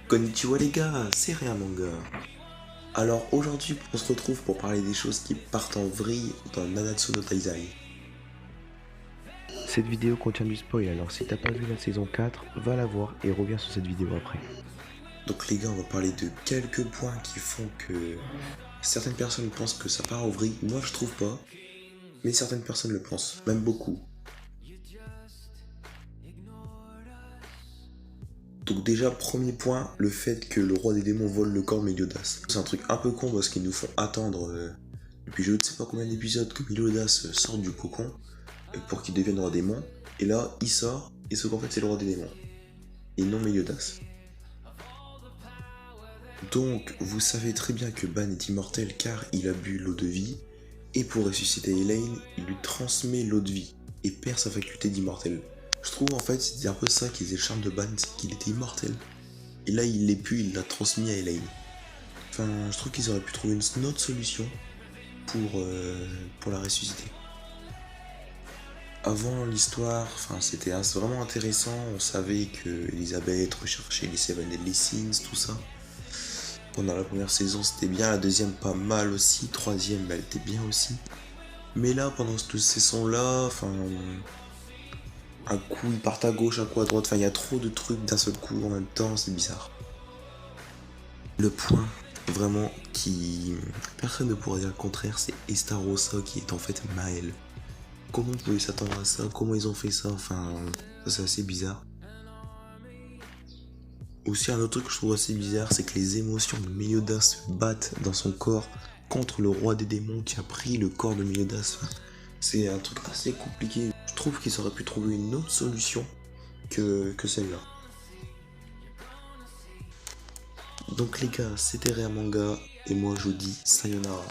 Konnichiwa les gars, c'est Réa Manga. Alors aujourd'hui on se retrouve pour parler des choses qui partent en vrille dans Nanatsu no Taizai. Cette vidéo contient du spoil, alors si t'as pas vu la saison 4, va la voir et reviens sur cette vidéo après. Donc les gars, on va parler de quelques points qui font que certaines personnes pensent que ça part en vrille. Moi je trouve pas, mais certaines personnes le pensent, même beaucoup. Donc déjà, premier point, le fait que le roi des démons vole le corps de Meliodas. C'est un truc un peu con parce qu'ils nous font attendre depuis je ne sais pas combien d'épisodes que Meliodas sorte du cocon pour qu'il devienne roi démon. Et là, il sort, et ce qu'en fait c'est le roi des démons. Et non Meliodas. Donc, vous savez très bien que Ban est immortel car il a bu l'eau de vie. Et pour ressusciter Elaine, il lui transmet l'eau de vie et perd sa faculté d'immortel. Je trouve en fait c'était un peu ça qui faisait le charme de Ban, c'est qu'il était immortel. Et là il l'est plus, il l'a transmis à Elaine. Enfin, je trouve qu'ils auraient pu trouver une autre solution pour la ressusciter. Avant l'histoire, enfin c'était vraiment intéressant, on savait que Elisabeth recherchait les Seven Deadly Sins, tout ça. Pendant la première saison c'était bien, la deuxième pas mal aussi, troisième elle était bien aussi. Mais là pendant cette saison là, enfin un coup ils partent à gauche, un coup à droite, enfin il y a trop de trucs d'un seul coup en même temps, c'est bizarre. Le point vraiment qui personne ne pourrait dire le contraire, c'est Estarossa qui est en fait Maël. Comment on pouvait s'attendre à ça? Comment ils ont fait ça? Enfin, ça c'est assez bizarre. Aussi un autre truc que je trouve assez bizarre, c'est que les émotions de Meliodas se battent dans son corps contre le roi des démons qui a pris le corps de Meliodas. Enfin, c'est un truc assez compliqué. Je trouve qu'ils auraient pu trouver une autre solution que celle-là. Donc les gars, c'était Réa Manga et moi je vous dis sayonara.